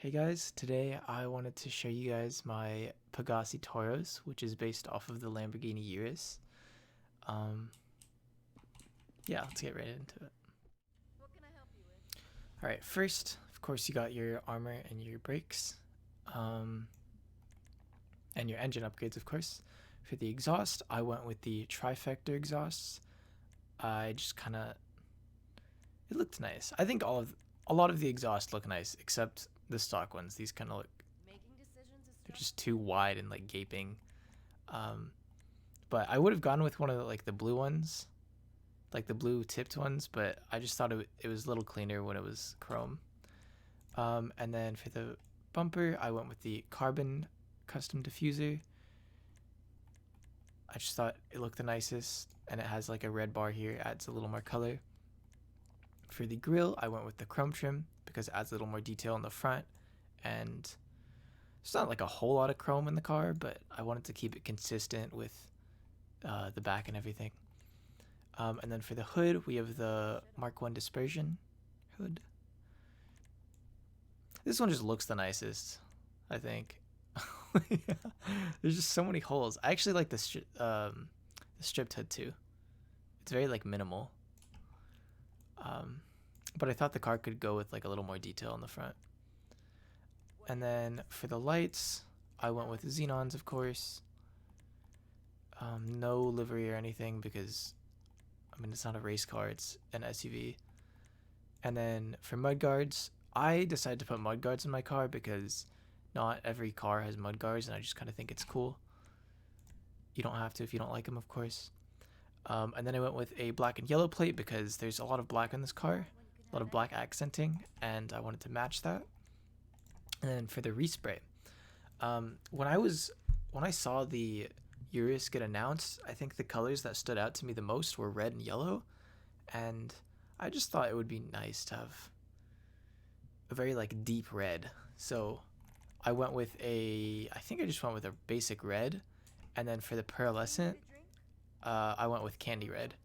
Hey guys, today I wanted to show you guys my Pegassi Toros, which is based off of the Lamborghini Urus. Um, yeah, let's get right into it. Alright, first, of course, you got your armor and your brakes, um, and your engine upgrades, of course. For the exhaust, I went with the trifecta exhausts. I just kind of, it looked nice. I think a lot of the exhausts look nice, except the stock ones. These kind of look, they're just too wide and like gaping. Um, but I would have gone with one of the blue ones, like the blue tipped ones, but I just thought it was a little cleaner when it was chrome. And then for the bumper, I went with the carbon custom diffuser. I just thought it looked the nicest, and it has like a red bar here, adds a little more color. For the grille, I went with the chrome trim because it adds a little more detail in the front, and it's not like a whole lot of chrome in the car, but I wanted to keep it consistent with the back and everything. And then for the hood, we have the Mark 1 dispersion hood. This one just looks the nicest, I think. Yeah. There's just so many holes. I actually like the stripped hood too. It's very like minimal. But I thought the car could go with like a little more detail in the front. And then for the lights, I went with xenons, of course. No livery or anything because, I mean, it's not a race car, it's an SUV. And then for mudguards, I decided to put mudguards in my car because not every car has mudguards, and I just kind of think it's cool. You don't have to if you don't like them, of course. And then I went with a black and yellow plate because there's a lot of black in this car, a lot of black accenting, and I wanted to match that. And then for the respray, when I saw the Urus get announced, I think the colors that stood out to me the most were red and yellow, and I just thought it would be nice to have a very like deep red. So I think I just went with a basic red, and then for the pearlescent, I went with candy red,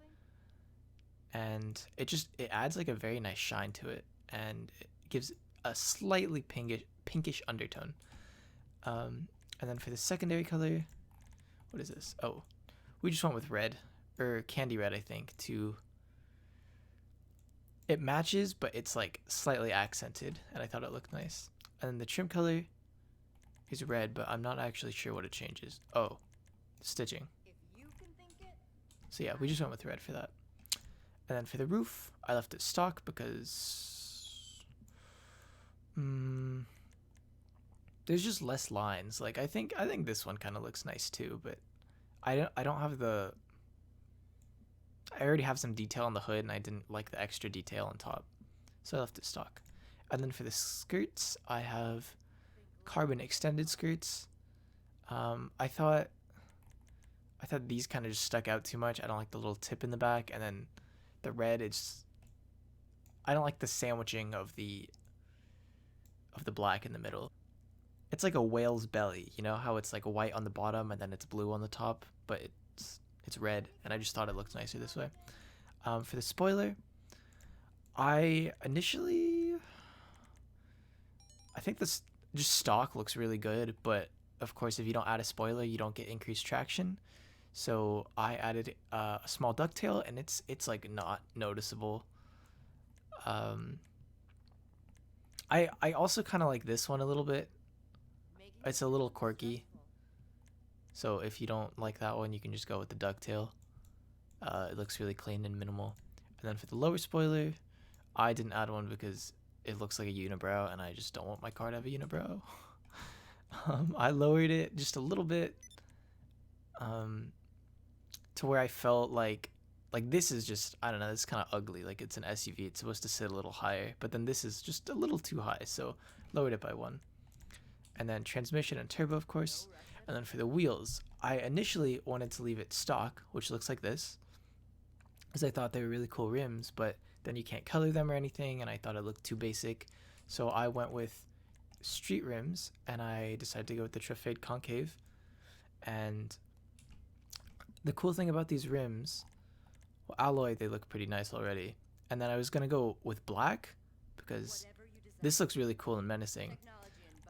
and it adds like a very nice shine to it, and it gives a slightly pinkish undertone. And then for the secondary color, what is this? Oh, we just went with red, or candy red, I think. It matches, but it's like slightly accented, and I thought it looked nice. And then the trim color is red, but I'm not actually sure what it changes. Oh, stitching. So yeah, we just went with red for that. And then for the roof, I left it stock because there's just less lines. Like I think this one kind of looks nice too, but I don't have the. I already have some detail on the hood, and I didn't like the extra detail on top, so I left it stock. And then for the skirts, I have carbon extended skirts. I thought these kind of just stuck out too much. I don't like the little tip in the back, and then the red. I don't like the sandwiching of the black in the middle. It's like a whale's belly, you know how it's like white on the bottom and then it's blue on the top, but it's red, and I just thought it looked nicer this way. For the spoiler, I think this just stock looks really good, but of course if you don't add a spoiler, you don't get increased traction. So I added a small ducktail, and it's like not noticeable. I also kind of like this one a little bit. It's a little quirky. So if you don't like that one, you can just go with the ducktail. It looks really clean and minimal. And then for the lower spoiler, I didn't add one because it looks like a unibrow, and I just don't want my car to have a unibrow. I lowered it just a little bit, to where I felt like this is just, I don't know, it's kind of ugly. Like it's an SUV, it's supposed to sit a little higher, but then this is just a little too high, so lowered it by one. And then transmission and turbo, of course. And then for the wheels, I initially wanted to leave it stock, which looks like this, because I thought they were really cool rims, but then you can't color them or anything, and I thought it looked too basic. So I went with street rims, and I decided to go with the Trifade concave. And the cool thing about these rims, well, alloy, they look pretty nice already. And then I was going to go with black because this looks really cool and menacing.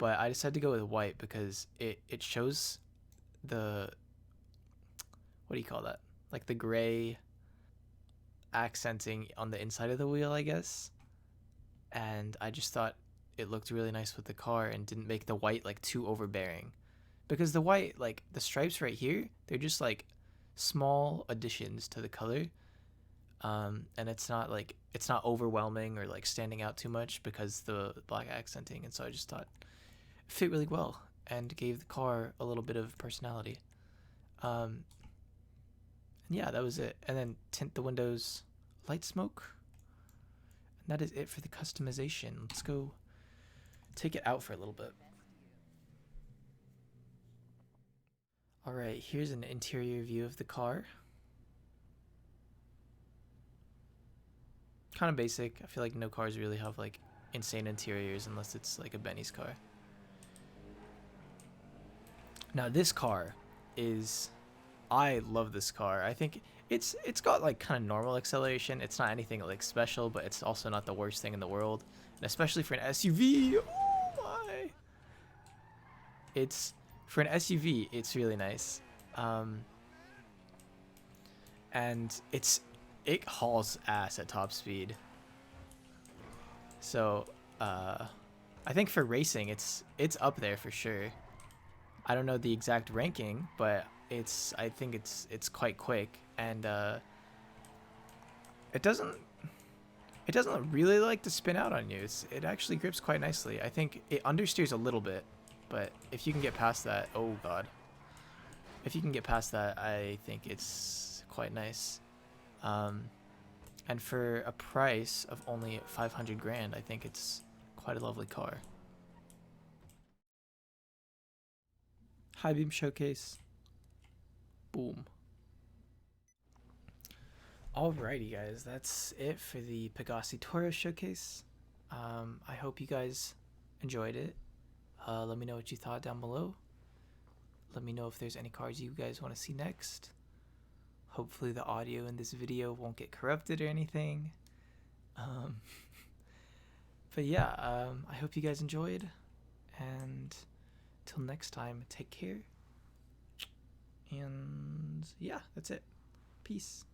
but I decided to go with white because it shows the, what do you call that? Like the gray accenting on the inside of the wheel, I guess. And I just thought it looked really nice with the car and didn't make the white like too overbearing. Because the white, like the stripes right here, they're just like small additions to the color. And it's not overwhelming or like standing out too much because the black accenting. And so I just thought it fit really well and gave the car a little bit of personality. And yeah, that was it. And then tint the windows light smoke. And that is it for the customization. Let's go take it out for a little bit. All right, here's an interior view of the car. Kind of basic. I feel like no cars really have like insane interiors unless it's like a Benny's car. Now this car is, I love this car. I think it's got like kind of normal acceleration. It's not anything like special, but it's also not the worst thing in the world. And especially for an SUV. Oh my. It's for an SUV, it's really nice. And it hauls ass at top speed. So, I think for racing, it's up there for sure. I don't know the exact ranking, but I think it's quite quick, and it doesn't really like to spin out on you. It actually grips quite nicely. I think it understeers a little bit, but if you can get past that, oh god. If you can get past that, I think it's quite nice. And for a price of only 500 grand, I think it's quite a lovely car. High beam showcase. Boom. Alrighty, guys, that's it for the Pegassi Toros showcase. I hope you guys enjoyed it. Let me know what you thought down below. Let me know if there's any cars you guys want to see next. Hopefully the audio in this video won't get corrupted or anything. But yeah, I hope you guys enjoyed. And till next time, take care. And yeah, that's it. Peace.